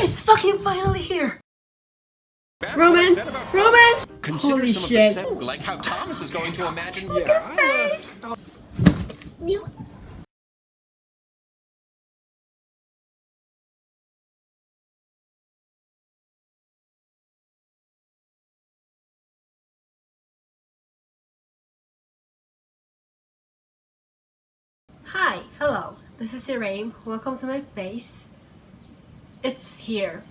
It's fucking finally here! Roman! Holy shit. Like how Thomas is going to imagine. Look at his face! New. Hi, hello. This is Iraim. Welcome to my face. It's here.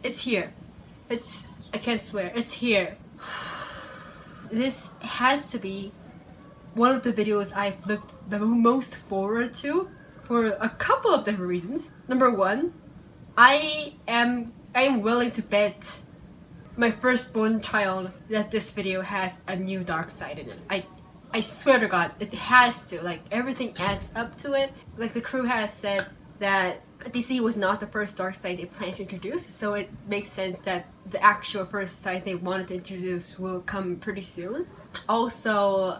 It's here. I can't swear. It's here. This has to be one of the videos I've looked the most forward to for a couple of different reasons. Number one, I am willing to bet my firstborn child that this video has a new dark side in it. I swear to God, it has to. Like, everything adds up to it. Like, the crew has said that DC was not the first dark side they planned to introduce, so it makes sense that the actual first side they wanted to introduce will come pretty soon. Also,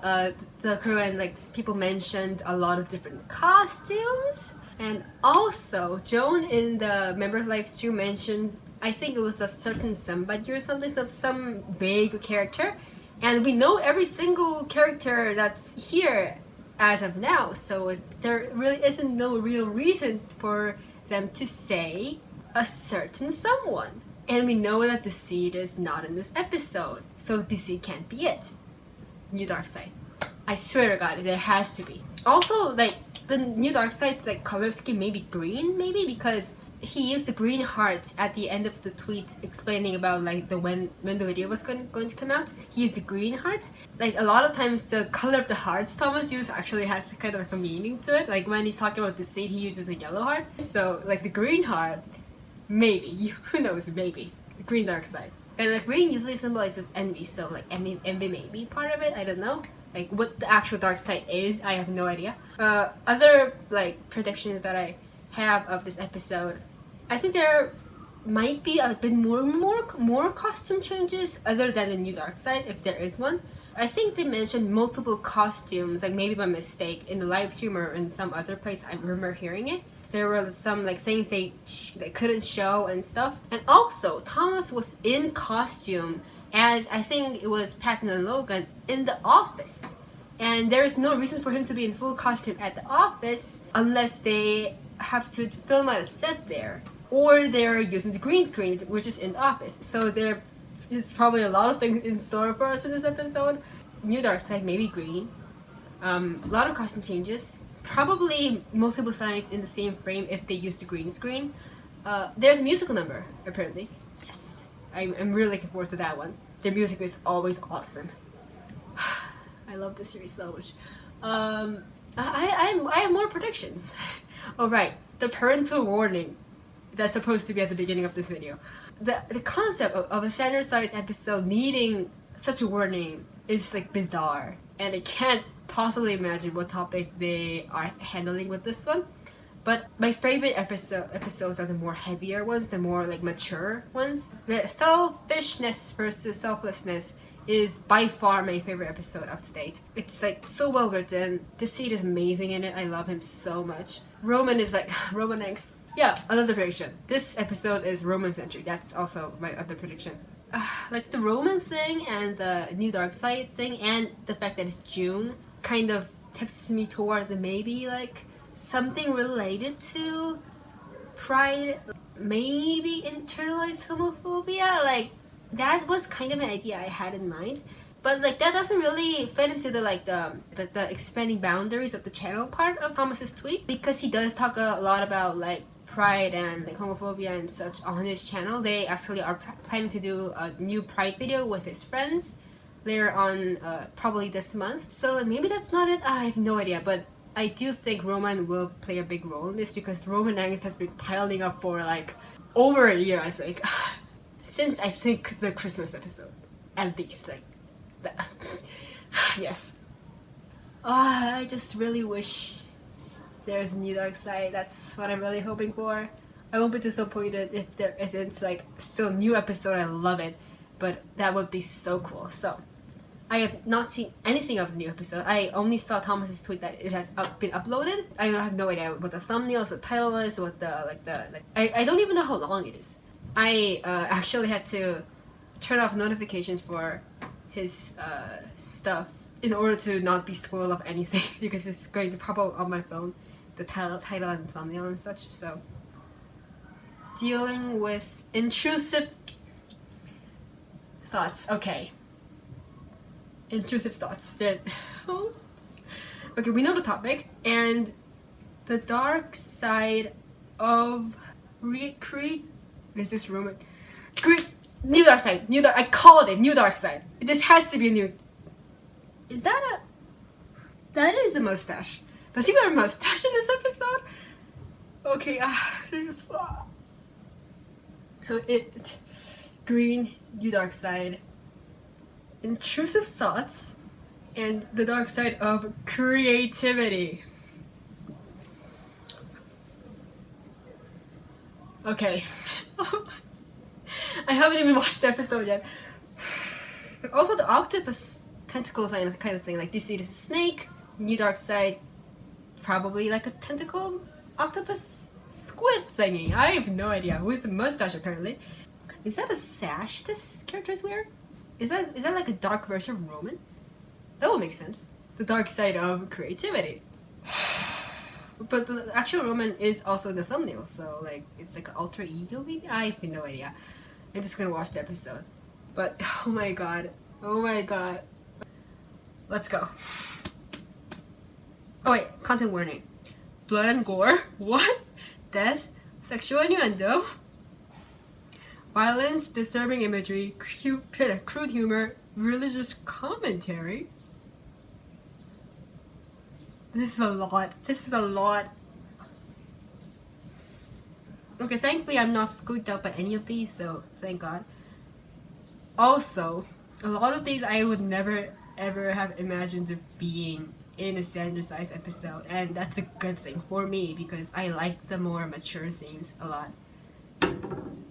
the crew and like people mentioned a lot of different costumes, and also Joan in the member live stream mentioned, I think it was a certain somebody or something, some vague character, and we know every single character that's here as of now, so there really isn't no real reason for them to say a certain someone. And we know that the Seed is not in this episode, so DC can't be it. New dark side. I swear to God, there has to be. Also, like, the new dark side's like color scheme may be green, maybe because he used the green heart at the end of the tweet explaining about like when the video was going to come out. He used the green heart. Like, a lot of times the color of the hearts Thomas used actually has kind of like a meaning to it. Like when he's talking about the Seed, he uses a yellow heart. So like the green heart, maybe, who knows, maybe the green dark side. And like green usually symbolizes envy, so like envy may be part of it. I don't know. Like what the actual dark side is, I have no idea. Other like predictions that I have of this episode, I think there might be a bit more costume changes other than the new dark side, if there is one. I think they mentioned multiple costumes, like maybe by mistake in the live stream or in some other place. I remember hearing it. There were some like things they couldn't show and stuff. And also, Thomas was in costume as, I think it was Patton and Logan, in the office. And there is no reason for him to be in full costume at the office unless they have to film at a set there. Or they're using the green screen, which is in the office. So there is probably a lot of things in store for us in this episode. New dark side, maybe green. A lot of costume changes. Probably multiple sides in the same frame if they use the green screen. There's a musical number, apparently. Yes. I'm really looking forward to that one. Their music is always awesome. I love this series so much. I have more predictions. Alright, the parental warning that's supposed to be at the beginning of this video. The concept of a standard-sized episode needing such a warning is like bizarre, and I can't possibly imagine what topic they are handling with this one. But my favorite episodes are the more heavier ones, the more like mature ones. The selfishness versus selflessness is by far my favorite episode up to date. It's like so well written. The Seed is amazing in it. I love him so much. Roman is like Roman next. Yeah, another prediction. This episode is Roman centric. That's also my other prediction. Like the Roman thing and the new dark side thing and the fact that it's June kind of tips me towards maybe like something related to pride, maybe internalized homophobia. Like that was kind of an idea I had in mind, but like that doesn't really fit into the like the expanding boundaries of the channel part of Thomas's tweet, because he does talk a lot about like pride and like homophobia and such on his channel. They actually are planning to do a new pride video with his friends later on, probably this month. So like, maybe that's not it. I have no idea, but I do think Roman will play a big role in this because Roman angst has been piling up for like over a year, I think. Since I think the Christmas episode, at least, like that. Yes. I just really wish there's a new dark side. That's what I'm really hoping for. I won't be disappointed if there isn't like still new episode. I love it, but that would be so cool. So I have not seen anything of the new episode. I only saw Thomas's tweet that it has been uploaded. I have no idea what the thumbnails, what the title is, what I don't even know how long it is. I actually had to turn off notifications for his stuff in order to not be spoiled of anything because it's going to pop up on my phone, the title and thumbnail and such. So dealing with intrusive thoughts. Okay. Intrusive thoughts. Okay, we know the topic, and the dark side of is this rumor? New dark side. I called it new dark side. This has to be a new. Is that a? That is a mustache. Does he wear a mustache in this episode? Okay. So it green new dark side. Intrusive thoughts, and the dark side of creativity. Okay. I haven't even watched the episode yet. Also, the octopus tentacle thing, kind of thing. Like, this is a snake, new dark side, probably like a tentacle octopus squid thingy. I have no idea. With a mustache, apparently. Is that a sash this character is wearing? Is that like a dark version of Roman? That would make sense. The dark side of creativity. But the actual Roman is also the thumbnail, so like it's like an alter ego maybe? I have no idea. I'm just gonna watch the episode. But oh my god. Let's go. Oh wait, content warning. Blood and gore? What? Death? Sexual innuendo? Violence, disturbing imagery, crude humor, religious commentary. This is a lot. Okay, thankfully I'm not squeaked out by any of these, so thank God. Also, a lot of these I would never ever have imagined of being in a standard-sized episode, and that's a good thing for me because I like the more mature themes a lot.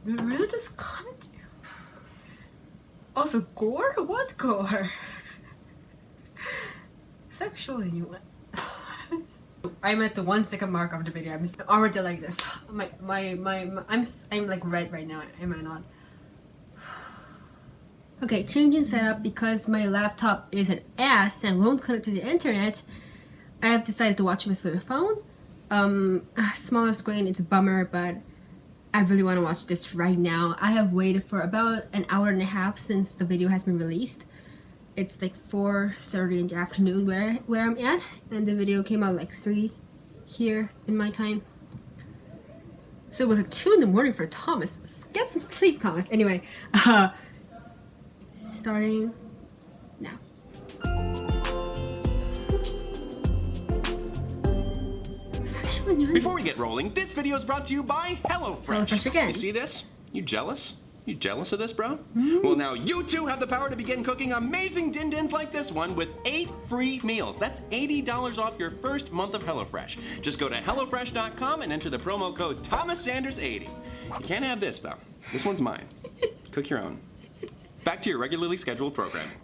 Religious commentary. Also, gore? What gore? Sexual innuendo. I'm at the 1 second mark of the video. I'm already like this. I'm like red right now. Am I not? Okay, changing setup because my laptop is an ass and won't connect to the internet. I have decided to watch with my phone. Smaller screen. It's a bummer, but I really want to watch this right now. I have waited for about an hour and a half since the video has been released. It's like 4:30 in the afternoon where I'm at, and the video came out like 3 here in my time. So it was like 2 in the morning for Thomas. Get some sleep, Thomas. Anyway, starting now. Before we get rolling, this video is brought to you by HelloFresh. HelloFresh again. You see this? You jealous? You jealous of this, bro? Well, now you too have the power to begin cooking amazing din-dins like this one with 8 free meals. That's $80 off your first month of HelloFresh. Just go to HelloFresh.com and enter the promo code ThomasSanders80. You can't have this, though. This one's mine. Cook your own. Back to your regularly scheduled programming.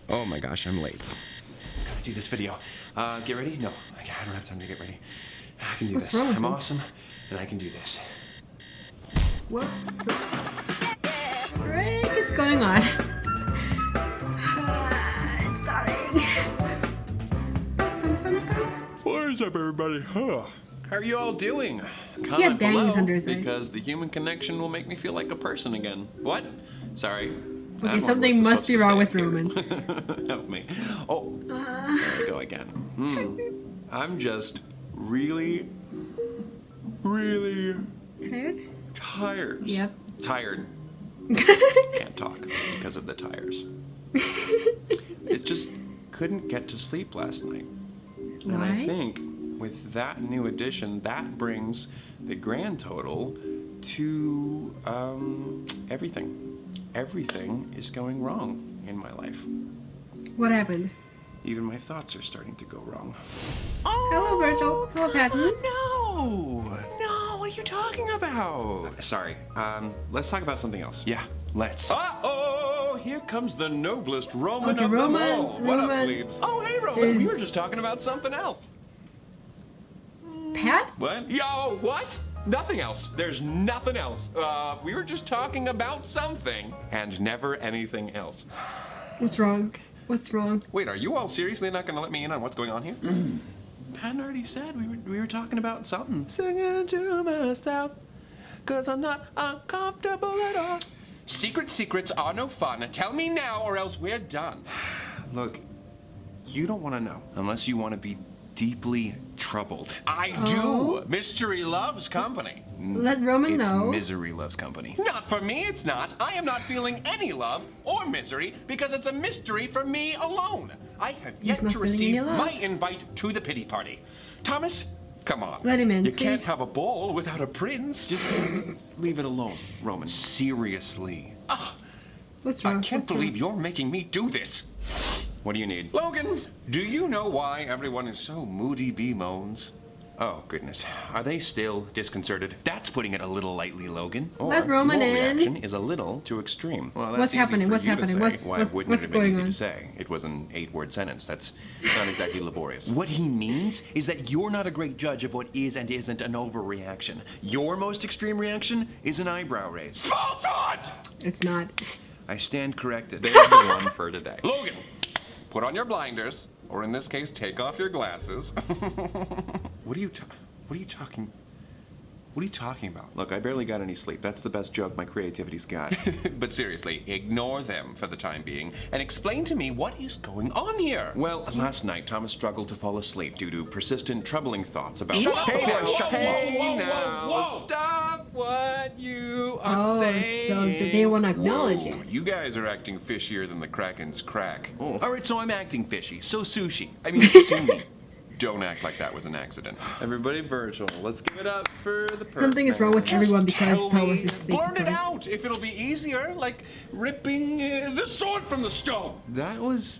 Oh my gosh, I'm late. Gotta do this video. Get ready? No, I don't have time to get ready. I can do this. I'm awesome, and I can do this. What the frick is going on? It's starting. What is up, everybody? How are you all doing? He had bangs under his eyes. Because the human connection will make me feel like a person again. What? Sorry. Okay, something must be wrong with Roman. Help me. Oh, there we go again. I'm just really tired. Yep. Tired. Can't talk because of the tires. It just couldn't get to sleep last night. Why? And I think with that new addition, that brings the grand total to everything. Everything is going wrong in my life. What happened? Even my thoughts are starting to go wrong. Hello, Virgil. Hello, Patton. No, what are you talking about? Sorry, let's talk about something else. Yeah, let's. Uh-oh, here comes the noblest Roman Okay, of Roman- them all. What up, Roman plebes? Oh, hey, Roman. We is- were just talking about something else. Pat? What? Yo, what? Nothing else. There's nothing else. We were just talking about something and never anything else. What's wrong? What's wrong? Wait, are you all seriously not going to let me in on what's going on here? Patton already said we were talking about something. Singing to myself, 'cause I'm not uncomfortable at all. Secrets are no fun. Tell me now or else we're done. Look, you don't want to know unless you want to be deeply troubled. I do. Mystery loves company. Let Roman It's know. misery loves company. Not for me, it's not. I am not feeling any love or misery because it's a mystery for me alone. I have yet not to feeling any receive love. my invite to the pity party. Thomas, come on. Let him in, You can't please. have a ball without a prince. Just leave it alone, Roman. Seriously. What's wrong? I can't What's wrong? believe you're making me do this. What do you need? Logan, do you know why everyone is so moody bemoans? Oh, goodness. Are they still disconcerted? That's putting it a little lightly, Logan. Or Let Roman your in. reaction is a little too extreme. Well, that's What's easy happening? for What's you to happening? say. What's- Why what's- wouldn't what's it have been going easy on? to say? It was an 8-word sentence. That's not exactly laborious. What he means is that you're not a great judge of what is and isn't an overreaction. Your most extreme reaction is an eyebrow raise. Falsehood! It's not. I stand corrected. There's the one for today. Logan, put on your blinders, or in this case, take off your glasses. What are you talking about? Look, I barely got any sleep. That's the best joke my creativity's got. But seriously, ignore them for the time being and explain to me what is going on here. Well, last night Thomas struggled to fall asleep due to persistent, troubling thoughts about. Hey now, stop what you are Oh, saying. so they want to acknowledge Whoa, it. you guys are acting fishier than the Kraken's crack. All right, so I'm acting fishy. So sushi. I mean, sue me. Don't act like that was an accident. Everybody virtual. Let's give it up for the Something is wrong with everyone because Tell Thomas me. is sleep Blurt it deprived. out if it'll be easier, like ripping the sword from the stone. That was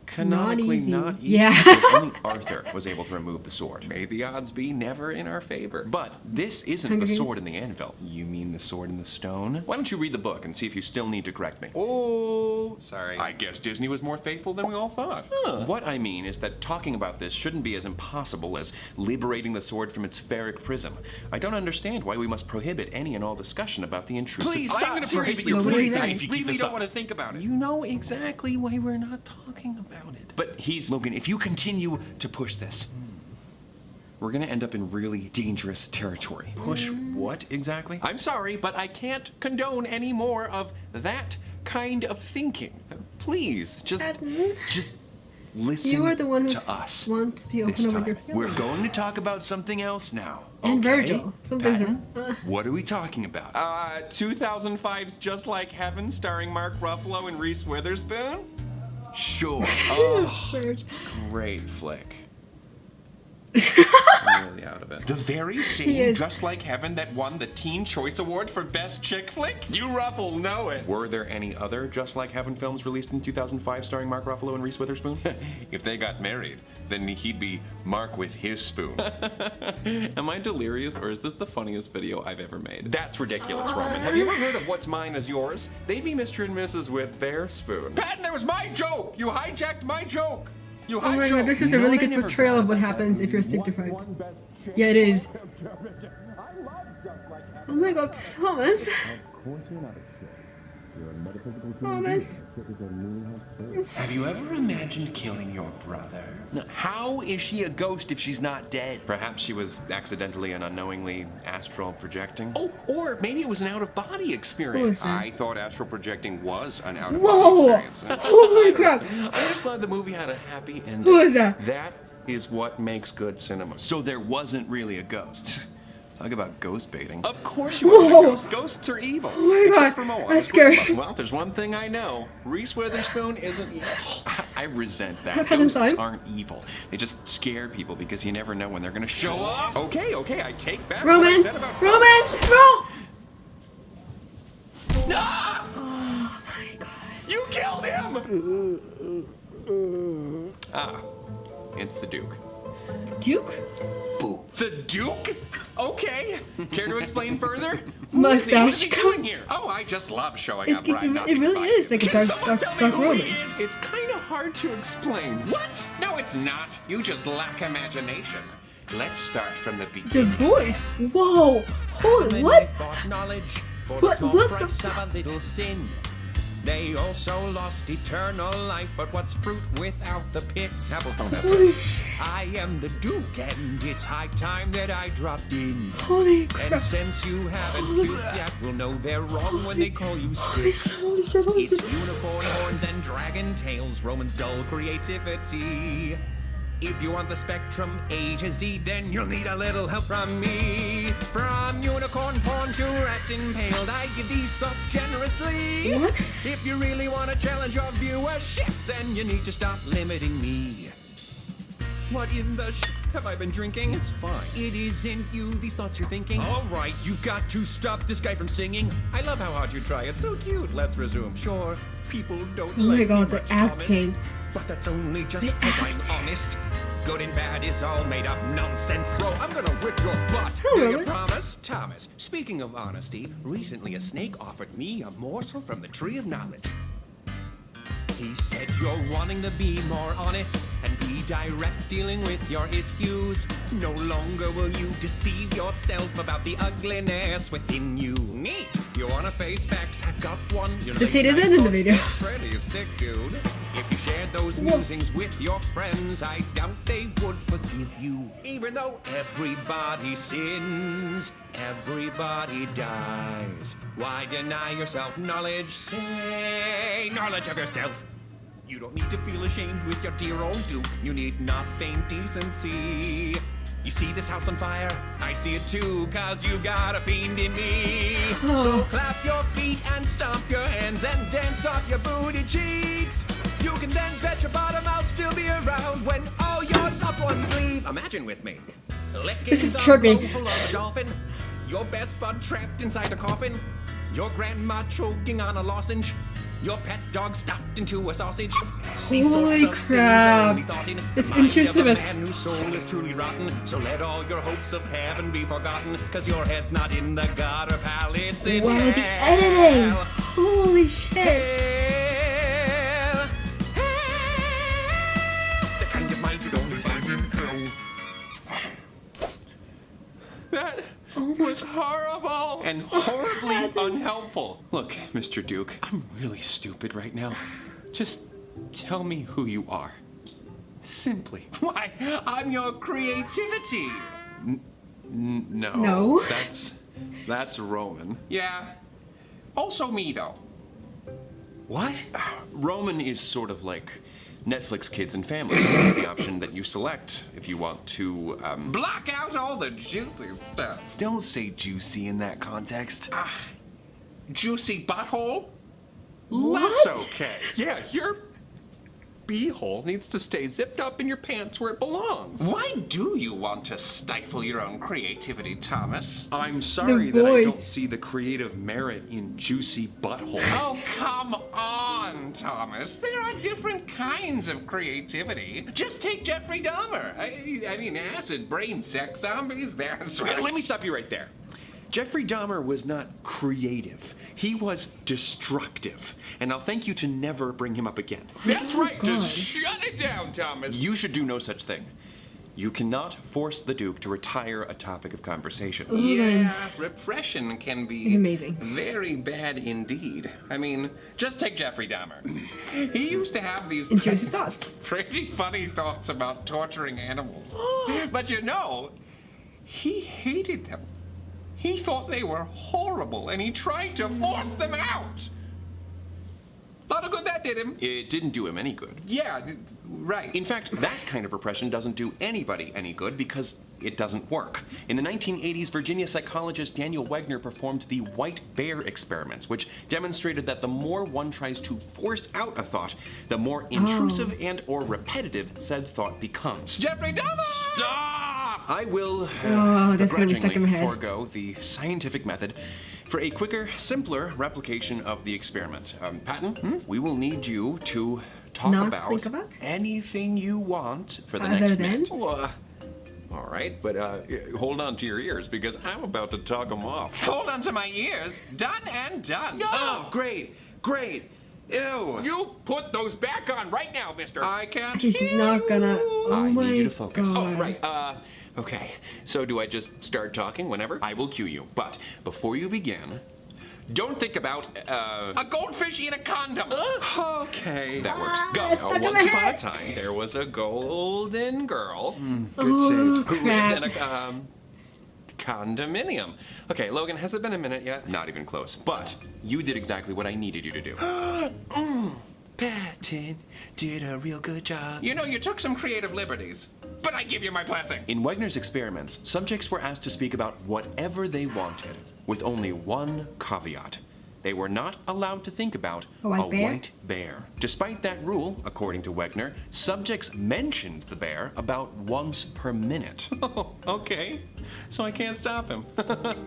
canonically easy. not easy. Yeah. Because only Arthur was able to remove the sword. May the odds be never in our favor. But this isn't Hunger the Games? sword in the anvil. You mean the sword in the stone? Why don't you read the book and see if you still need to correct me? Oh, sorry. I guess Disney was more faithful than we all thought. What I mean is that talking about this shouldn't be as impossible as liberating the sword from its ferric prism. I don't understand why we must prohibit any and all discussion about the intrusive. Please I'm stop. going to Seriously, prohibit your please, breathing I if you keep really this don't up. want to think about it. You know exactly why we're not talking about it. But Logan, if you continue to push this, we're gonna end up in really dangerous territory. Push what exactly? I'm sorry, but I can't condone any more of that kind of thinking. Please, just listen You are the one who to us. wants to be This open about your time. feelings. We're going to talk about something else now. And okay? Virgil. Some things are. Patton? What are we talking about? 2005's Just Like Heaven, starring Mark Ruffalo and Reese Witherspoon? Sure. Oh, Virgil. great flick. I'm really out of it. The very He same is. Just Like Heaven that won the Teen Choice Award for Best Chick Flick? You Ruffle know it. Were there any other Just Like Heaven films released in 2005 starring Mark Ruffalo and Reese Witherspoon? If they got married, then he'd be Mark with his spoon. Am I delirious, or is this the funniest video I've ever made? That's ridiculous, Roman. Have you ever heard of What's Mine Is Yours? They'd be Mr. and Mrs. with their spoon. Patton, that was my joke! You hijacked my joke! You Oh my hijacked. god, this is a really good portrayal of what happens if you're sleep deprived. Yeah, it is. Oh my god, Thomas. Thomas. Have you ever imagined killing your brother? Now, how is she a ghost if she's not dead? Perhaps she was accidentally and unknowingly astral projecting. Oh, or maybe it was an out-of-body experience. What was that? I thought astral projecting was an out-of-body Whoa! experience. Holy crap! I'm just glad the movie had a happy ending. Who was that? That is what makes good cinema. So there wasn't really a ghost. Talk about ghost baiting. Of course you wasn't a Whoa. ghost. Ghosts are evil. Oh my Except God, for Moana. that's scary. Well, there's one thing I know. Reese Witherspoon isn't evil. I resent that. Have I Ghosts decided? aren't evil. They just scare people because you never know when they're gonna show up. Okay, I take back what I Roman! said about Roman! Roman! Ah! Oh my god. You killed him! It's the Duke. Duke? Boo. The Duke? Okay. Care to explain further? Mustache. What is he doing here? Oh, I just love showing up right now. It really is like a dark Roman. It's kind of hard to explain. What? No, it's not. You just lack imagination. Let's start from the The beginning. voice. Whoa. Holy, what? Knowledge for What- the small what the price fu- of a little sin. They also lost eternal life, but what's fruit without the pits? Apples don't have Holy pits. shit. I am the Duke, and it's high time that I dropped in. Holy And crap. since you haven't puked yet, we'll know they're wrong when they call you Holy sick. shit, holy shit, holy It's shit. unicorn horns and dragon tails, Romans' dull creativity. If you want the spectrum A to Z, then you'll need a little help from me. From unicorn porn to rats impaled, I give these thoughts generously. What? If you really want to challenge your viewership, then you need to stop limiting me. What in the have I been drinking? It's fine. It isn't you, these thoughts you're thinking. All right, you've got to stop this guy from singing. I love how hard you try. It's so cute. Let's resume. Sure, people don't Oh my like god, me the much, Thomas, acting. but that's only just The because I'm act. honest. Good and bad is all made up nonsense. Bro, I'm gonna rip your butt. Hello, Do you Roman. promise? Thomas, speaking of honesty, recently a snake offered me a morsel from the tree of knowledge. He said you're wanting to be more honest and be direct dealing with your issues. No longer will you deceive yourself about the ugliness within you. Neat! You wanna face facts? I've got one. Your The scene late is night in the thoughts video. get pretty sick, dude. If you shared those musings with your friends, I doubt they would forgive you. Even though everybody sins, everybody dies. Why deny yourself knowledge? Say knowledge of yourself. You don't need to feel ashamed with your dear old Duke. You need not feign decency. You see this house on fire? I see it too, cause you got a fiend in me. So clap your feet and stomp your hands and dance off your booty cheeks. You can then bet your bottom I'll still be around when all your loved ones leave. Imagine with me. This is Lickings trippy. on Global of a dolphin. Your best bud trapped inside a coffin. Your grandma choking on a lozenge. Your pet dog stuffed into a sausage. These sorts Holy of things crap. are only thought in It's the mind intrusive of a as- man whose soul is truly rotten. So let all your hopes of heaven be forgotten, cause your head's not in the gutter, pal. It's in Wow, the hell. editing. Holy shit. Hell. Hell. The kind of mind you'd only find in hell. That was horrible and horribly Imagine. unhelpful. Look, Mr. Duke, I'm really stupid right now. Just tell me who you are. Simply. Why, I'm your creativity. No. No. That's Roman. Yeah. Also me, though. What? Roman is sort of like Netflix Kids and Family. That's the option that you select if you want to, block out all the juicy stuff. Don't say juicy in that context. Juicy butthole? What? That's okay. Yeah, your beehole needs to stay zipped up in your pants where it belongs. Why do you want to stifle your own creativity, Thomas? I'm sorry that I don't voice. see the creative merit in juicy butthole. Oh, come on, Thomas. There are different kinds of creativity. Just take Jeffrey Dahmer. I mean, acid brain sex zombies, that's right. Let me stop you right there. Jeffrey Dahmer was not creative. He was destructive. And I'll thank you to never bring him up again. That's right. God. Just shut it down, Thomas. You should do no such thing. You cannot force the Duke to retire a topic of conversation. then. repression can be It's amazing. very bad indeed. I mean, just take Jeffrey Dahmer. He used to have these Intrusive thoughts. pretty funny thoughts about torturing animals. But you know, he hated them. He thought they were horrible, and he tried to force them out. Lot of good that did him. It didn't do him any good. Yeah, right. In fact, that kind of repression doesn't do anybody any good because it doesn't work. In the 1980s, Virginia psychologist Daniel Wegner performed the white bear experiments, which demonstrated that the more one tries to force out a thought, the more intrusive and or repetitive said thought becomes. Jeffrey Dahmer! Stop! I will Oh, that's gonna be stuck in my head. forego the scientific method for a quicker, simpler replication of the experiment. Patton, we will need you to talk Not about, think about? anything you want for the Other next than? minute. All right, but hold on to your ears because I'm about to talk them off. Hold on to my ears. Done and done. Oh, great, great. Ew. You put those back on right now, mister. I can't. He's not gonna. Oh I my need you to focus. God. Oh, right. Okay. So do I just start talking whenever? I will cue you. But before you begin, don't think about, A goldfish in a condom. Okay. That works. Go. it's stuck in my Once upon a head. time, there was a golden girl Oh, who crap. lived in a, condominium. Okay, Logan, has it been a minute yet? Not even close. But you did exactly what I needed you to do. Patton did a real good job. You know, you took some creative liberties, but I give you my blessing. In Wegner's experiments, subjects were asked to speak about whatever they wanted, with only one caveat. They were not allowed to think about A white bear? white bear. Despite that rule, according to Wegner, subjects mentioned the bear about once per minute. Oh, okay. So I can't stop him.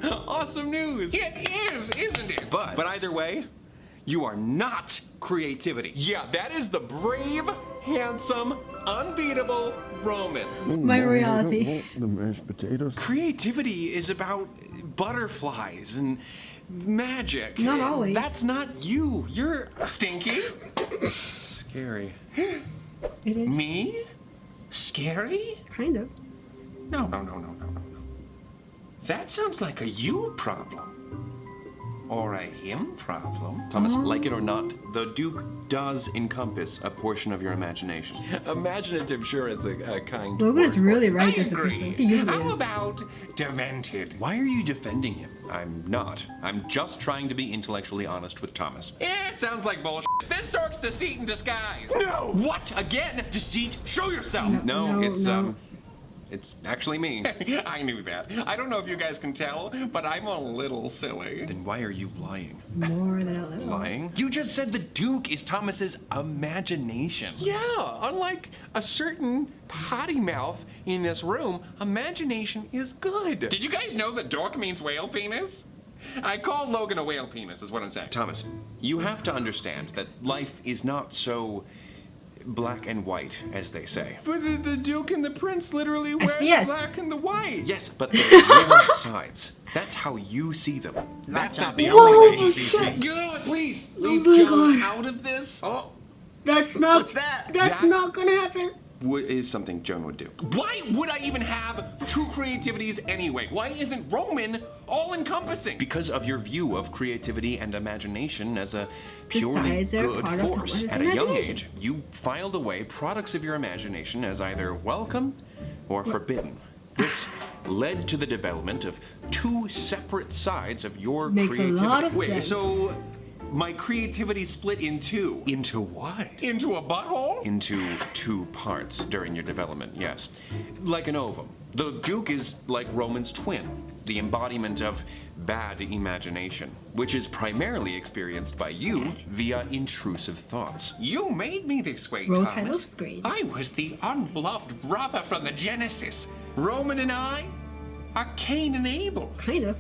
Awesome news. It is, isn't it? But either way, you are not creativity. Yeah, that is the brave, handsome, unbeatable Roman. My reality. The mashed potatoes. Creativity is about butterflies and magic. Not always. That's not you. You're stinky. Scary. It is. Me? Scary? Kind of. No. That sounds like a you problem. Or a him problem. Thomas, like it or not, the Duke does encompass a portion of your imagination. Imaginative sure is a kind Logan is word. really I right this agree. episode. He usually How is. about demented? Why are you defending him? I'm not. I'm just trying to be intellectually honest with Thomas. Sounds like bullshit. This dork's deceit in disguise. No! What? Again? Deceit? Show yourself! No, It's actually me. I knew that. I don't know if you guys can tell, but I'm a little silly. Then why are you lying? More than a little. Lying? You just said the Duke is Thomas's imagination. Yeah, unlike a certain potty mouth in this room, imagination is good. Did you guys know that dork means whale penis? I call Logan a whale penis, is what I'm saying. Thomas, you have to understand that life is not so black and white, as they say. But the Duke and the Prince literally wear the SPS. black and the white. Yes, but there are sides. That's how you see them. That's not the Whoa, only way he sees shit. me. God, please, Oh leave my John God. out of this. Oh, That's not. What's that? That's That- not gonna happen. What is something Joan would do? why would I even have two creativities anyway? Why isn't Roman all-encompassing? Because of your view of creativity and imagination as a The purely sides are good part of force. Thomas's At a young imagination. age, you filed away products of your imagination as either welcome or forbidden. This led to the development of two separate sides of your Makes a creativity. lot of Wait, sense. so my creativity split in two. Into what? Into a butthole? Into two parts during your development, yes. Like an ovum. The Duke is like Roman's twin, the embodiment of bad imagination, which is primarily experienced by you via intrusive thoughts. You made me this way, Roll Thomas. title screen. I was the unloved brother from the Genesis. Roman and I are Cain and Abel. Kind of.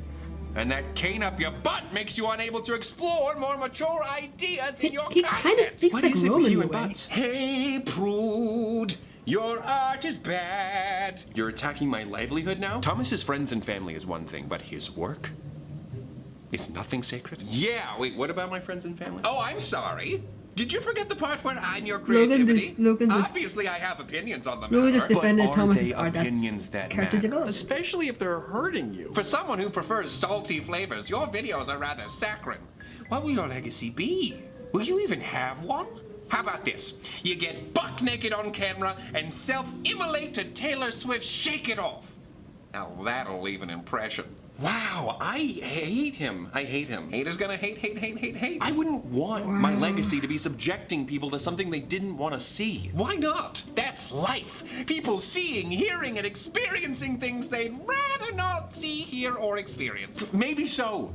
And that cane up your butt makes you unable to explore more mature ideas in your He kind of content. speaks What like is it with Roman you in a and way. butts? Hey, prude, your art is bad. You're attacking my livelihood now? Thomas's friends and family is one thing, but his work is nothing sacred? Yeah, Wait, what about my friends and family? oh, I'm sorry. Did you forget the part where I'm your Logan creativity? Logan just- Obviously, I have opinions on the Logan just matter. defended But are Thomas's they art. That's opinions that character matter? development. Especially if they're hurting you. For someone who prefers salty flavors, your videos are rather saccharine. What will your legacy be? Will you even have one? How about this? You get buck naked on camera and self-immolate to Taylor Swift's Shake It Off. Now that'll leave an impression. Wow, I hate him. I hate him. Haters gonna hate. I wouldn't want my legacy to be subjecting people to something they didn't want to see. Why not? That's life. People seeing, hearing, and experiencing things they'd rather not see, hear, or experience. Maybe so,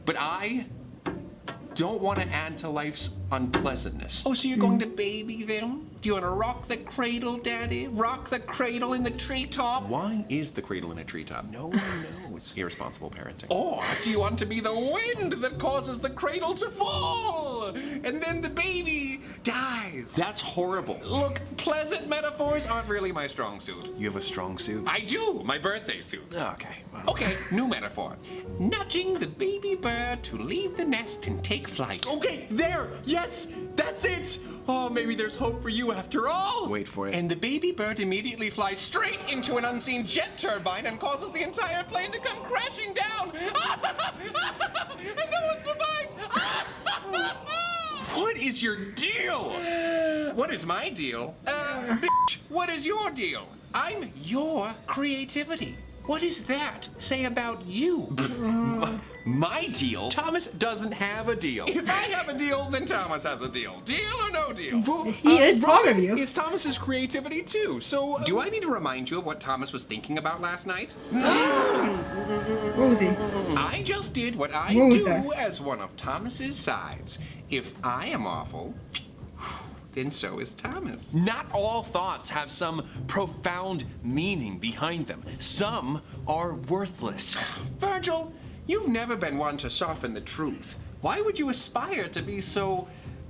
but I don't want to add to life's unpleasantness. Oh, so you're going to baby them? Do you want to rock the cradle, Daddy? Rock the cradle in the treetop? Why is the cradle in a treetop? No one knows. was irresponsible parenting. Or do you want to be the wind that causes the cradle to fall? And then the baby dies. That's horrible. Look, pleasant metaphors aren't really my strong suit. You have a strong suit? I do, my birthday suit. Okay. Well. Okay, new metaphor. Nudging the baby bird to leave the nest and take flight. Okay, there! Yes! That's it! Oh, maybe there's hope for you after all! Wait for it. And the baby bird immediately flies straight into an unseen jet turbine and causes the entire plane to come crashing down. And no one survives. What is your deal? What is my deal? Bitch, what is your deal? I'm your creativity. What does that say about you? My deal? Thomas doesn't have a deal. If I have a deal, then Thomas has a deal. Deal or no deal? He is part of you. It's Thomas's creativity too, so... Do I need to remind you of what Thomas was thinking about last night? What was he? I just did what I What was do that? as one of Thomas's sides. If I am awful, then so is Thomas. Not all thoughts have some profound meaning behind them. Some are worthless. Virgil, you've never been one to soften the truth. Why would you aspire to be so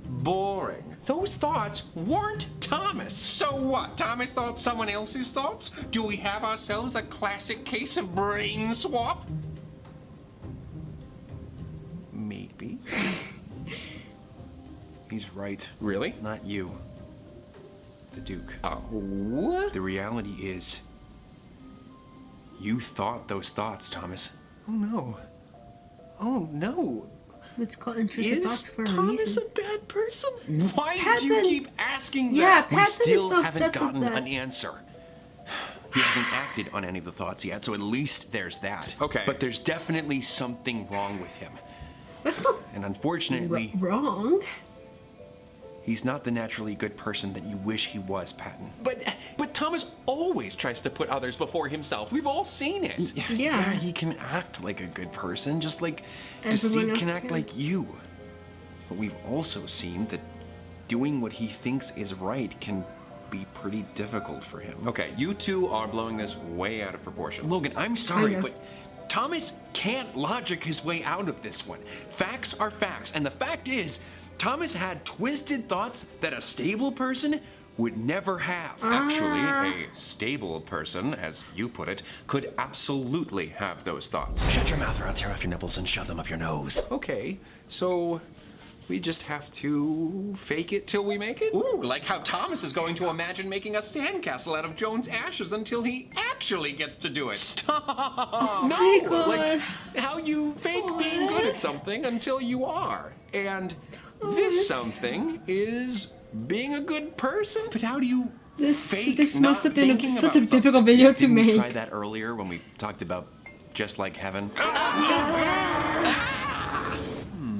boring? Those thoughts weren't Thomas. So what? Thomas thought someone else's thoughts? Do we have ourselves a classic case of brain swap? Maybe. He's right. Really? Not you. The Duke. Oh. The reality is, you thought those thoughts, Thomas. Oh no. Oh no. It's called intrusive thoughts for a Thomas reason. a bad person? Why do Patton- you keep asking Yeah, that? We Patton is still so haven't obsessed with gotten that. an answer. He hasn't acted on any of the thoughts yet, so at least there's that. Okay. But there's definitely something wrong with him. That's not And unfortunately, wrong. he's not the naturally good person that you wish he was, Patton. But Thomas always tries to put others before himself. We've all seen it. Yeah. He can act like a good person, just like Everyone Deceit else can act can. like you. But we've also seen that doing what he thinks is right can be pretty difficult for him. Okay, you two are blowing this way out of proportion. Logan, I'm sorry, Kind of. but Thomas can't logic his way out of this one. Facts are facts, and the fact is, Thomas had twisted thoughts that a stable person would never have. Actually, a stable person, as you put it, could absolutely have those thoughts. Shut your mouth or I'll tear off your nipples and shove them up your nose. Okay, so we just have to fake it till we make it? Ooh, like how Thomas is going to imagine making a sandcastle out of Joan's ashes until he actually gets to do it. Stop! Oh No, my God. like how you fake being good at What? something until you are. And this What? something is being a good person. But how do you Fake This not must have been thinking such a about difficult video to Didn't we make. try that earlier when we talked about Just Like Heaven?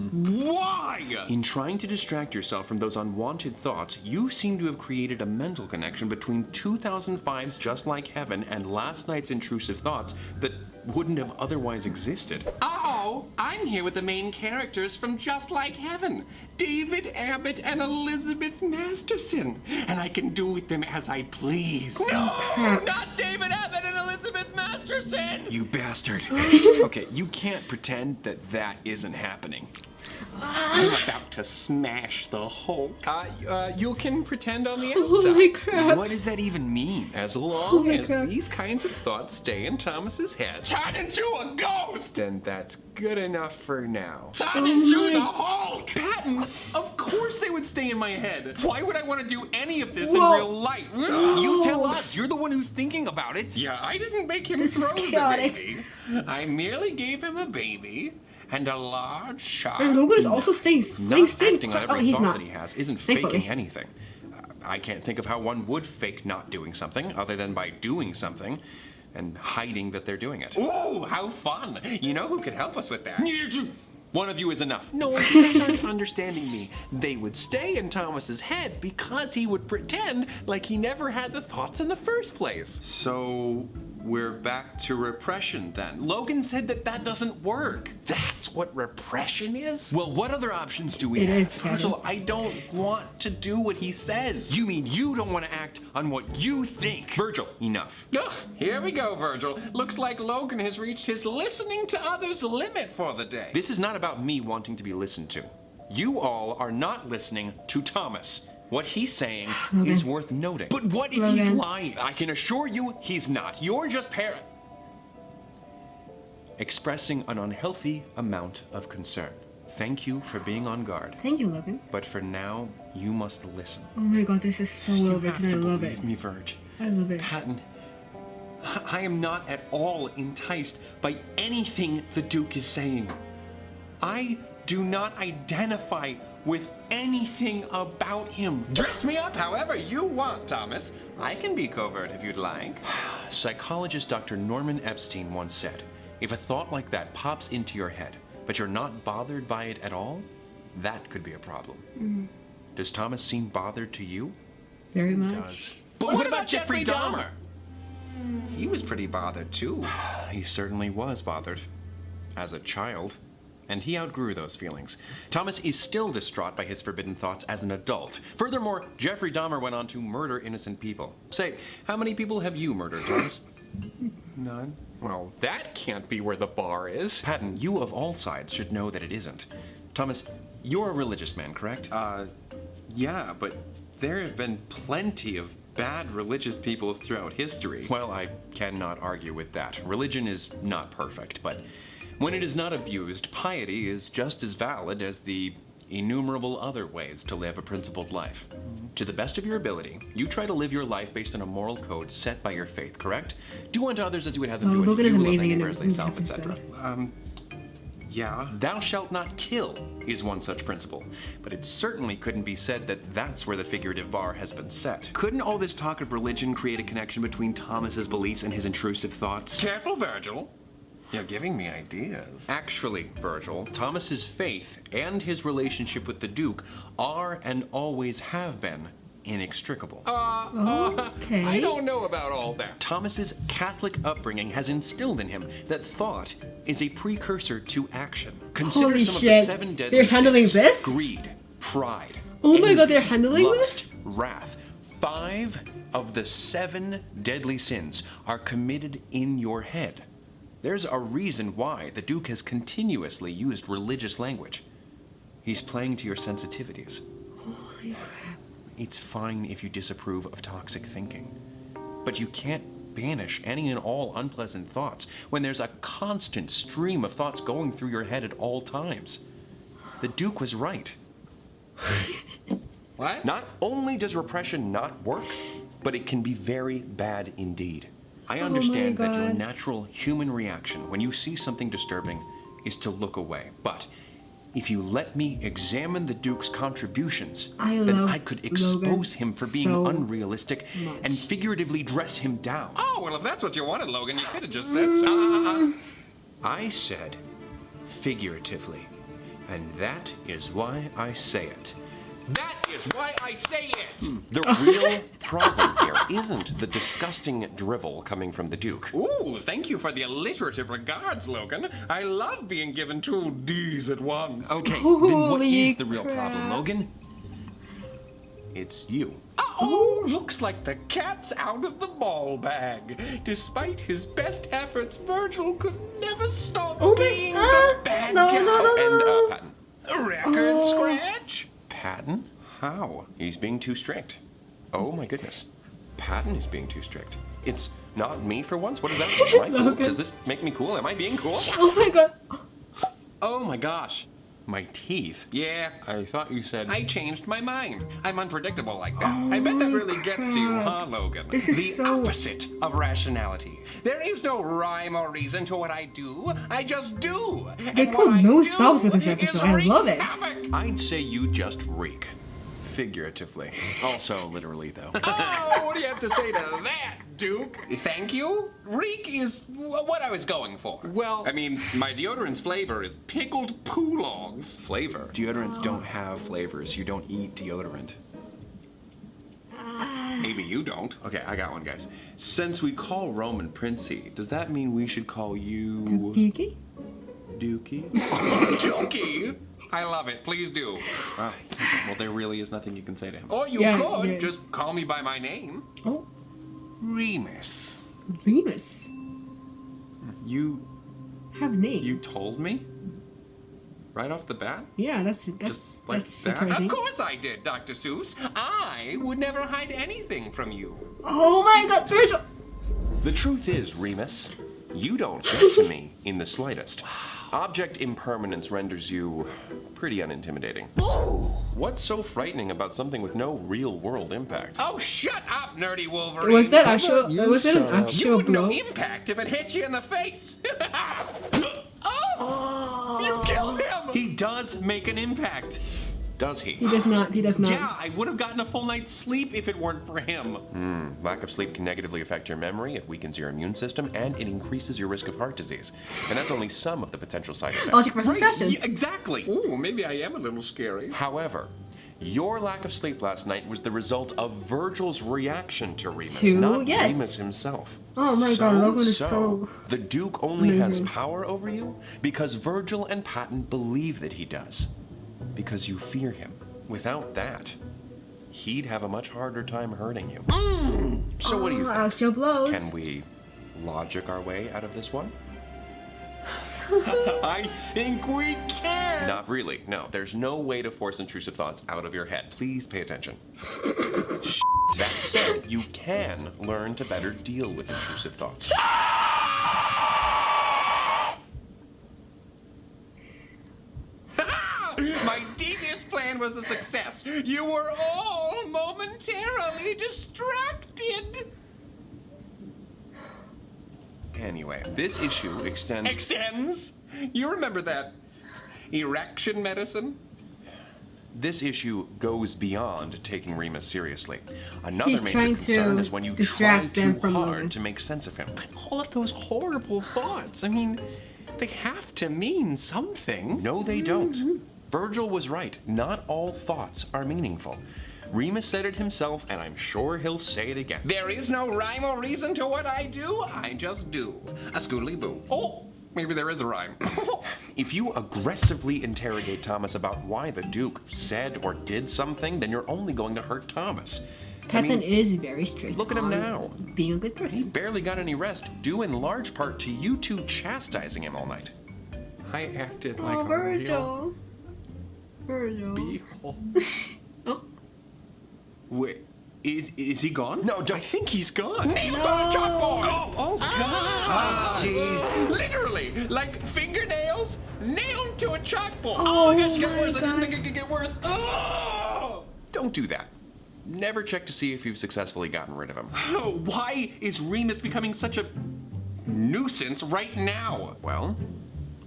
Why? In trying to distract yourself from those unwanted thoughts, you seem to have created a mental connection between 2005's Just Like Heaven and last night's intrusive thoughts that wouldn't have otherwise existed. Uh-oh, I'm here with the main characters from Just Like Heaven, David Abbott and Elizabeth Masterson, and I can do with them as I please. No, not David Abbott and Elizabeth Masterson! You bastard. Okay, you can't pretend that that isn't happening. I'm about to smash the Hulk. You can pretend on the Holy outside. crap. What does that even mean? As long Holy as crap. these kinds of thoughts stay in Thomas's head, turn into a ghost, then that's good enough for now. Turn into my- the Hulk! Patton, of course they would stay in my head. Why would I want to do any of this Whoa. in real life? You tell us. You're the one who's thinking about it. Yeah, I didn't make him This is throw the chaotic. baby. I merely gave him a baby and a large shark. And Logan is also staying Not still. acting on Oh, every he's thought not. that he has isn't Thankfully. faking anything. I can't think of how one would fake not doing something other than by doing something and hiding that they're doing it. Ooh, how fun! You know who could help us with that? One of you is enough. No, you guys aren't understanding me. They would stay in Thomas's head because he would pretend like he never had the thoughts in the first place. So, we're back to repression then. Logan said that that doesn't work. That's what repression is? Well, what other options do we It have? is, Kevin. Virgil, I don't want to do what he says. You mean you don't want to act on what you think? Virgil, enough. Oh, here we go, Virgil. Looks like Logan has reached his listening to others limit for the day. This is not about me wanting to be listened to. You all are not listening to Thomas. What he's saying is worth noting. But what if he's Logan. lying? I can assure you he's not. You're just expressing an unhealthy amount of concern. Thank you for being on guard. Thank you, Logan. But for now, you must listen. Oh my god, this is so well You written. have I to love believe it. me, Verge. I love it. Patton, I am not at all enticed by anything the Duke is saying. I do not identify with anything about him. Dress me up however you want, Thomas. I can be covert if you'd like. Psychologist Dr. Norman Epstein once said, if a thought like that pops into your head, but you're not bothered by it at all, that could be a problem. Does Thomas seem bothered to you? Very much. But what about Jeffrey Dahmer? He was pretty bothered, too. He certainly was bothered. As a child. And he outgrew those feelings. Thomas is still distraught by his forbidden thoughts as an adult. Furthermore, Jeffrey Dahmer went on to murder innocent people. Say, how many people have you murdered, Thomas? None. Well, that can't be where the bar is. Patton, you of all sides should know that it isn't. Thomas, you're a religious man, correct? Yeah, but there have been plenty of bad religious people throughout history. Well, I cannot argue with that. Religion is not perfect, but when it is not abused, piety is just as valid as the innumerable other ways to live a principled life. To the best of your ability, you try to live your life based on a moral code set by your faith, correct? Do unto others as you would have them Oh, do unto Logan is you, love amazing thy in neighbor as this thyself, etc. episode. Yeah. Thou shalt not kill is one such principle, but it certainly couldn't be said that that's where the figurative bar has been set. Couldn't all this talk of religion create a connection between Thomas's beliefs and his intrusive thoughts? Careful, Virgil. You're giving me ideas. Actually, Virgil, Thomas's faith and his relationship with the Duke are and always have been inextricable. Okay. I don't know about all that. Thomas's Catholic upbringing has instilled in him that thought is a precursor to action. Consider Holy some of shit. the 7 deadly They're handling sins. this? Greed, pride. Oh my god, envy, they're handling lust, this? Wrath. 5 of the 7 deadly sins are committed in your head. There's a reason why the Duke has continuously used religious language. He's playing to your sensitivities. Holy crap. It's fine if you disapprove of toxic thinking, but you can't banish any and all unpleasant thoughts when there's a constant stream of thoughts going through your head at all times. The Duke was right. What? Not only does repression not work, but it can be very bad indeed. I understand that your God. natural human reaction when you see something disturbing is to look away. But if you let me examine the Duke's contributions, then love I could expose Logan him for being so unrealistic and much. figuratively dress him down. Oh, well, if that's what you wanted, Logan, you could have just said so. I said figuratively, and that is why I say it. That is why I say it. The real problem here isn't the disgusting drivel coming from the Duke. Ooh, thank you for the alliterative regards, Logan. I love being given 2 D's at once. Okay, then what Holy is the real crap. problem, Logan? It's you. Oh, looks like the cat's out of the ball bag. Despite his best efforts, Virgil could never stop Oh my being god. the bad No, guy. no, no, no, And, no. Patton. A record scratch? Patton? How? He's being too strict. Oh my goodness. Patton is being too strict. It's not me for once? What is that? Am I cool? Logan. Does this make me cool? Am I being cool? Oh my god. Oh my gosh. My teeth. Yeah, I thought you said... I changed my mind. I'm unpredictable like that. I bet that really gets to you, huh, Logan? This is the so- opposite of rationality. There is no rhyme or reason to what I do. I just do. They And pulled what I no do stops with this is episode. I wreak love it. havoc. I'd say you just reek. Figuratively. Also literally, though. Oh, what do you have to say to that, Duke? Thank you? Reek is what I was going for. Well- I mean, my deodorant's flavor is pickled poo logs. Flavor. Deodorants don't have flavors. You don't eat deodorant. Maybe you don't. Okay, I got one, guys. Since we call Roman Princey, does that mean we should call you Yuki? Dookie? Dookie? I love it. Please do. Wow. Well, there really is nothing you can say to him. Or you Yeah, could yeah. just call me by my name, Oh, Remus. Remus. You Have name. you told me right off the bat. Yeah, that's Just like that's that? surprising. Of course I did, Dr. Seuss. I would never hide anything from you. Oh my God, Virgil! The truth is, Remus, you don't get to me in the slightest. Object impermanence renders you pretty unintimidating. What's so frightening about something with no real-world impact? Oh, shut up, nerdy Wolverine! Was that actual? Was that an You actual wouldn't know blow? impact if it hit you in the face! Oh! You killed him! He does make an impact. Does he? He does not. He does not. Yeah, I would have gotten a full night's sleep if it weren't for him. Lack of sleep can negatively affect your memory, it weakens your immune system, and it increases your risk of heart disease. And that's only some of the potential side effects. Logic versus fashion. Yeah, exactly. Ooh, maybe I am a little scary. However, your lack of sleep last night was the result of Virgil's reaction to Remus, To- not yes. Remus himself. Oh my God, Logan is so The Duke only has amazing. power over you because Virgil and Patton believe that he does. Because you fear him. Without that, he'd have a much harder time hurting you. So what do you think? Actual blows. Can we logic our way out of this one? I think we can! Not really. No, there's no way to force intrusive thoughts out of your head. Please pay attention. That said, you can learn to better deal with intrusive thoughts. My devious plan was a success. You were all momentarily distracted. Anyway, this issue extends... Extends? You remember that erection medicine? This issue goes beyond taking Remus seriously. Another He's major trying concern to is when you distract try them too from hard Logan. to make sense of him. But all of those horrible thoughts, I mean, they have to mean something. No, they don't. Virgil was right. Not all thoughts are meaningful. Remus said it himself, and I'm sure he'll say it again. There is no rhyme or reason to what I do. I just do. A scoodly boo. Oh, maybe there is a rhyme. If you aggressively interrogate Thomas about why the Duke said or did something, then you're only going to hurt Thomas. Patton is very strict. look at him on now. Being a good He person. barely got any rest, due in large part to you two chastising him all night. I acted like Oh, a Virgil. Virgil. real Oh. Wait, is he gone? No, I think he's gone. Nails on a chalkboard! Oh, God! Jeez. Literally, like fingernails nailed to a chalkboard. Oh, I guess it get my worse. I didn't God. think it could get worse. Oh! Don't do that. Never check to see if you've successfully gotten rid of him. Why is Remus becoming such a nuisance right now? Well,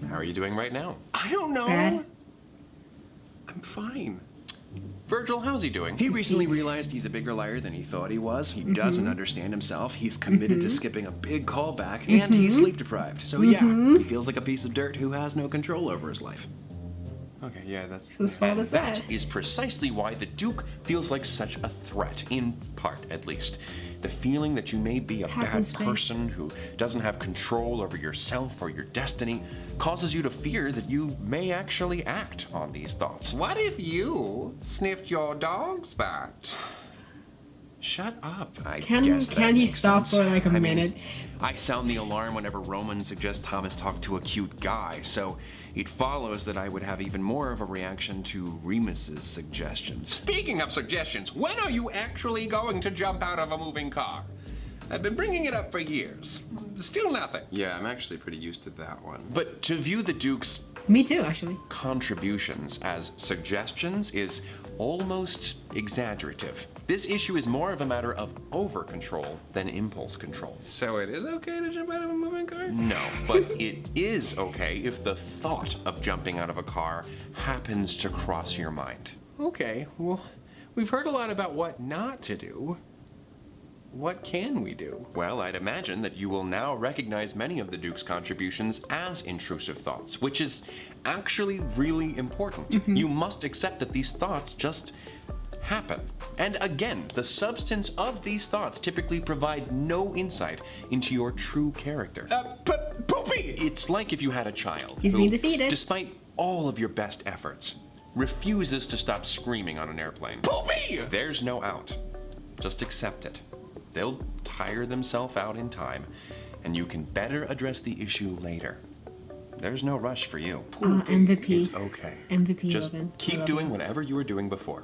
how are you doing right now? I don't know. Bad. I'm fine. Virgil, how's he doing? He recently Deceit. realized he's a bigger liar than he thought he was. He doesn't understand himself. He's committed to skipping a big callback, and he's sleep deprived. So yeah, he feels like a piece of dirt who has no control over his life. Okay, yeah, that's... Whose fault and is that? That is precisely why the Duke feels like such a threat, in part at least. The feeling that you may be a Patton's bad face. person who doesn't have control over yourself or your destiny causes you to fear that you may actually act on these thoughts. What if you sniffed your dog's butt? Shut up. I Can guess that he makes stop sense. for like a I mean, minute? I sound the alarm whenever Roman suggests Thomas talk to a cute guy, so it follows that I would have even more of a reaction to Remus's suggestions. Speaking of suggestions, when are you actually going to jump out of a moving car? I've been bringing it up for years. Still nothing. Yeah, I'm actually pretty used to that one. But to view the Duke's Me too, actually. contributions as suggestions is almost exaggerative. This issue is more of a matter of over-control than impulse control. So it is okay to jump out of a moving car? No, but it is okay if the thought of jumping out of a car happens to cross your mind. Okay, well, we've heard a lot about what not to do. What can we do? Well, I'd imagine that you will now recognize many of the Duke's contributions as intrusive thoughts, which is actually really important. You must accept that these thoughts just happen. And again, the substance of these thoughts typically provide no insight into your true character. Poopy! It's like if you had a child He's who, being defeated. despite all of your best efforts, refuses to stop screaming on an airplane. Poopy! There's no out. Just accept it. They'll tire themselves out in time, and you can better address the issue later. There's no rush for you. MVP. It's okay. MVP, Just Logan. I keep love doing you. whatever you were doing before.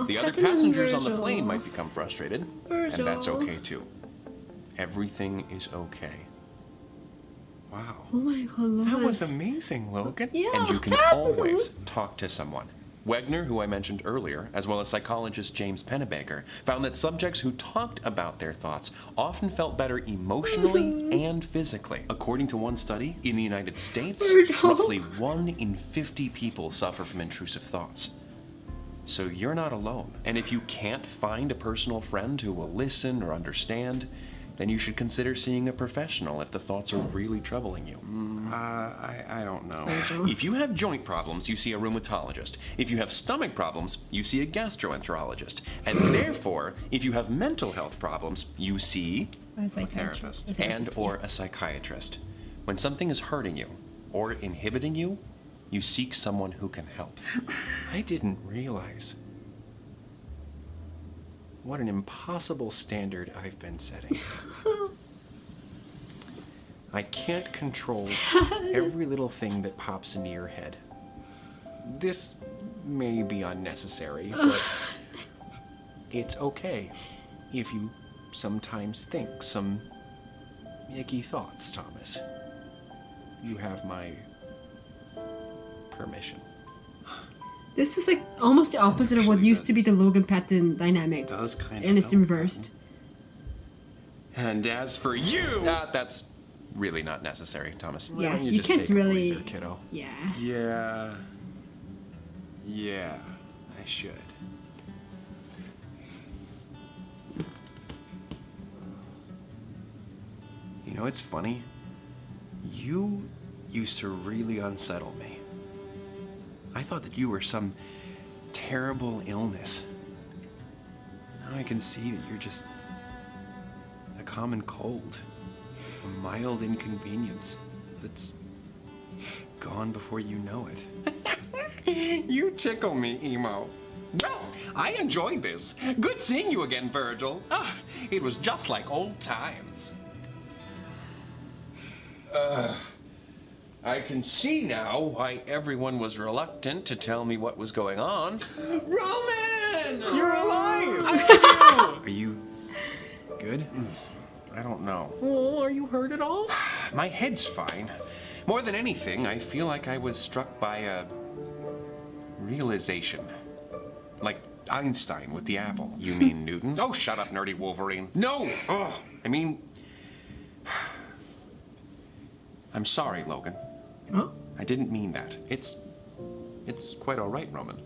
The other Captain and passengers on the Virgil. plane might become frustrated, and that's Virgil. okay too. Everything is okay. Wow. Oh my god, Logan. That was amazing, Logan. Yeah, And you can Captain. always talk to someone. Wegner, who I mentioned earlier, as well as psychologist James Pennebaker, found that subjects who talked about their thoughts often felt better emotionally and physically. According to one study, in the United States, Virgil. roughly 1 in 50 people suffer from intrusive thoughts. So you're not alone. And if you can't find a personal friend who will listen or understand, then you should consider seeing a professional if the thoughts are really troubling you. I don't know. Virgil. If you have joint problems, you see a rheumatologist. If you have stomach problems, you see a gastroenterologist. And therefore, if you have mental health problems, you see A psychiatrist. A and therapist, or a psychiatrist. When something is hurting you or inhibiting you, you seek someone who can help. I didn't realize what an impossible standard I've been setting. I can't control every little thing that pops into your head. This may be unnecessary, but it's okay if you sometimes think some icky thoughts, Thomas. You have my permission. This is like almost the opposite of what Actually, used to be the Logan Patton dynamic. Does kind of And it's help, reversed. And as for you, that's really not necessary, Thomas. Why Yeah, don't you just can't take a really- breather, kiddo? Yeah. Yeah, I should. You know, it's funny. You used to really unsettle me. I thought that you were some terrible illness. Now I can see that you're just a common cold, a mild inconvenience that's gone before you know it. You tickle me, Emo. Well, I enjoyed this. Good seeing you again, Virgil. Ah, it was just like old times. I can see now why everyone was reluctant to tell me what was going on. Roman! You're alive! Are you good? I don't know. Oh, are you hurt at all? My head's fine. More than anything, I feel like I was struck by a realization. Like Einstein with the apple. You mean Newton? Oh, shut up, nerdy Wolverine. No! Oh, I mean... I'm sorry, Logan. Oh? I didn't mean that. It's quite all right, Roman.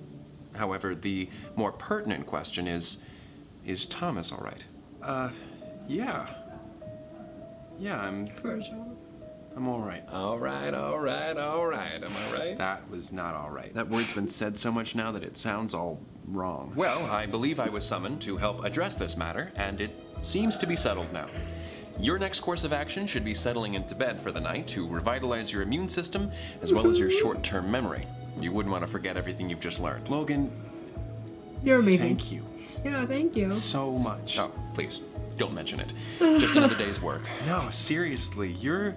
However, the more pertinent question is Thomas all right? Yeah. Yeah, I'm all right. All right. Am I right? That was not all right. That word's been said so much now that it sounds all wrong. Well, I believe I was summoned to help address this matter, and it seems to be settled now. Your next course of action should be settling into bed for the night to revitalize your immune system as well as your short-term memory. You wouldn't want to forget everything you've just learned. Logan, You're amazing. thank you Yeah, thank you. so much. Oh, please, don't mention it. Just another day's work. No, seriously, you're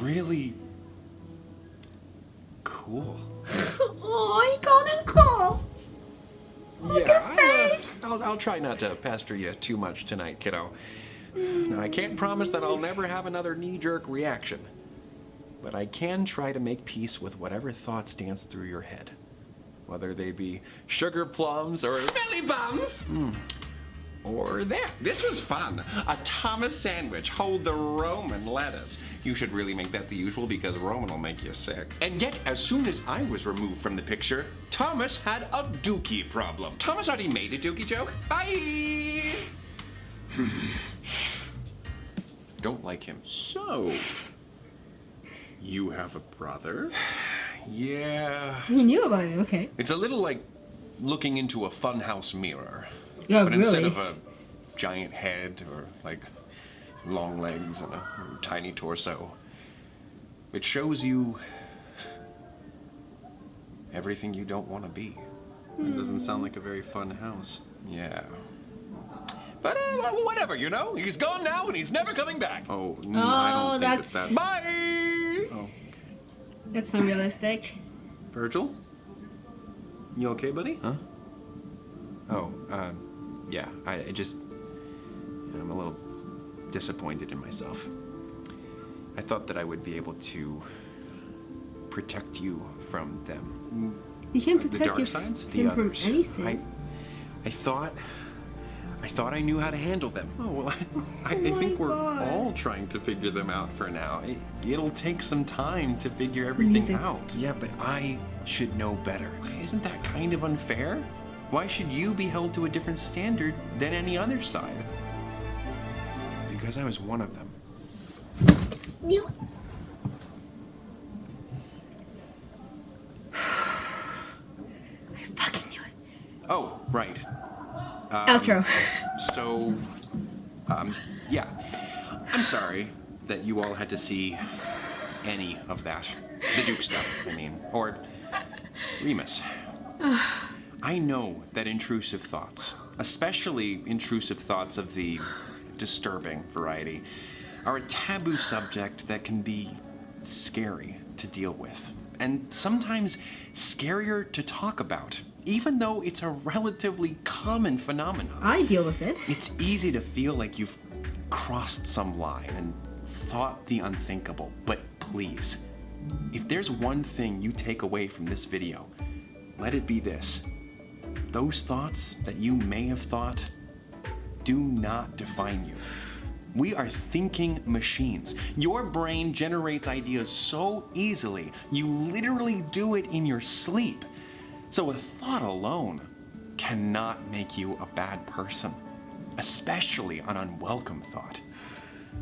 really cool. Oh, he called him cool. Look at his face. I'll try not to pester you too much tonight, kiddo. Now, I can't promise that I'll never have another knee-jerk reaction, but I can try to make peace with whatever thoughts dance through your head, whether they be sugar plums or smelly bums. Or that. This was fun. A Thomas sandwich. Hold the Roman lettuce. You should really make that the usual because Roman will make you sick. And yet, as soon as I was removed from the picture, Thomas had a dookie problem. Thomas already made a dookie joke. Bye! Don't like him. So, you have a brother? Yeah. He knew about it, okay. It's a little like looking into a funhouse mirror. Yeah, But instead really? of a giant head or like long legs and a tiny torso, it shows you everything you don't want to be. It doesn't sound like a very fun house. Yeah. But whatever, you know? He's gone now and he's never coming back. Oh, I don't think that's- Bye! Oh. That's not realistic. Virgil? You okay, buddy? Huh? Oh, yeah. I just... I'm a little disappointed in myself. I thought that I would be able to protect you from them. You can The protect dark your sides? him The from others. anything. I thought I knew how to handle them. Oh, well, I my think we're God. all trying to figure them out for now. It'll take some time to figure everything Music. out. Yeah, but I should know better. Isn't that kind of unfair? Why should you be held to a different standard than any other side? Because I was one of them. Knew it. I fucking knew it. Oh, right. Outro. So, yeah. I'm sorry that you all had to see any of that. The Duke stuff, I mean. Or Remus. I know that intrusive thoughts, especially intrusive thoughts of the disturbing variety, are a taboo subject that can be scary to deal with. And sometimes scarier to talk about, even though it's a relatively common phenomenon. I deal with it. It's easy to feel like you've crossed some line and thought the unthinkable, but please, if there's one thing you take away from this video, let it be this. Those thoughts that you may have thought do not define you. We are thinking machines. Your brain generates ideas so easily, you literally do it in your sleep. So a thought alone cannot make you a bad person, especially an unwelcome thought.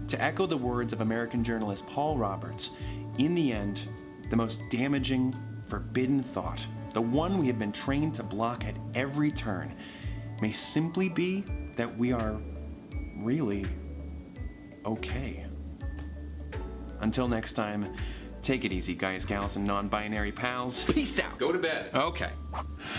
To echo the words of American journalist Paul Roberts, in the end, the most damaging, forbidden thought, the one we have been trained to block at every turn, may simply be that we are really okay. Until next time, take it easy, guys, gals, and non-binary pals. Peace out. Go to bed. Okay.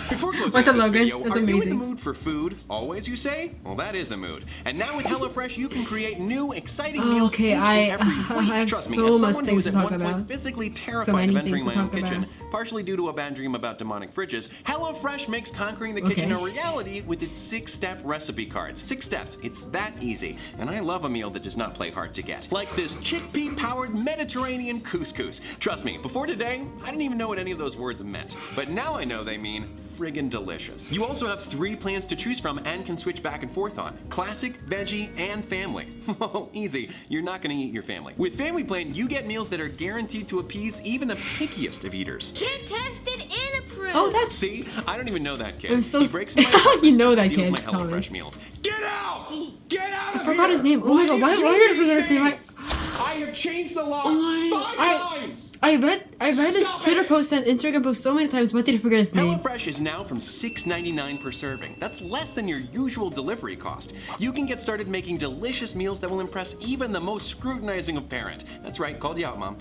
Before closing What's out up, this Logan? video, That's are you in the amazing. mood for food? Always, you say? Well, that is a mood. And now with HelloFresh, you can create new, exciting meals Okay, each and every week. I have Trust me, so as much someone who things was to at talk one point about. physically So terrified many of entering things my to own talk kitchen, about. partially due to a bad dream about demonic fridges, HelloFresh makes conquering the kitchen a reality with its 6-step recipe cards. 6 steps. It's that easy. And I love a meal that does not play hard to get. Like this chickpea-powered Mediterranean couscous. Trust me, before today, I didn't even know what any of those words meant. But now I know they mean friggin' delicious. You also have 3 plans to choose from and can switch back and forth on. Classic, veggie, and family. Oh, easy. You're not gonna eat your family. With Family Plan, you get meals that are guaranteed to appease even the pickiest of eaters. Kid tested and approved. Oh, that's... See? I don't even know that kid. I'm so He breaks into my How you know apartment and that steals kid, my HelloFresh Thomas? meals. Get out! Get out of I forgot here! his name. Oh my god, why did I forget his name? I have changed the law Oh my- 5 times! I read his Twitter post and Instagram post so many times. What did I forget his name? HelloFresh is now from $6.99 per serving. That's less than your usual delivery cost. You can get started making delicious meals that will impress even the most scrutinizing of parent. That's right, called you out, Mom.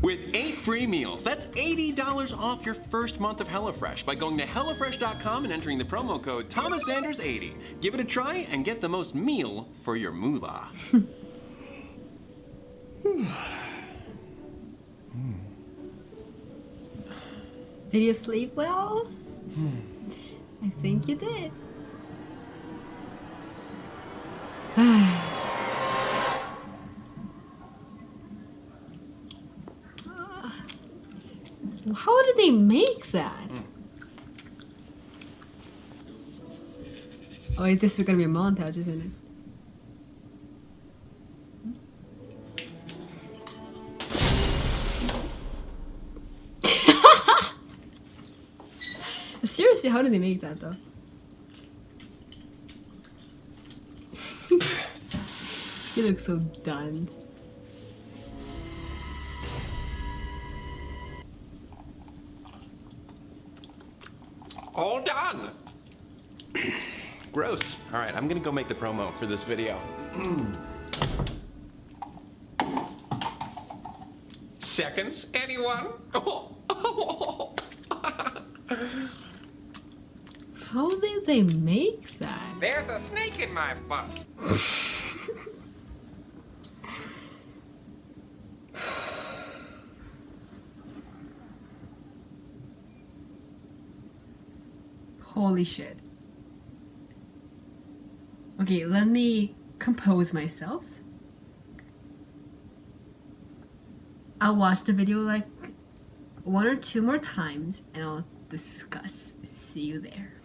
With 8 free meals, that's $80 off your first month of HelloFresh by going to HelloFresh.com and entering the promo code ThomasSanders80. Give it a try and get the most meal for your moolah. Did you sleep well? I think you did. How did they make that? Oh, wait, this is gonna be a montage, isn't it? Seriously, how did they make that though? He looks so done. All done. Gross. All right, I'm gonna go make the promo for this video. Seconds, anyone? How did they make that? There's a snake in my butt. Holy shit. Okay, let me compose myself. I'll watch the video like 1 or 2 more times and I'll discuss. See you there.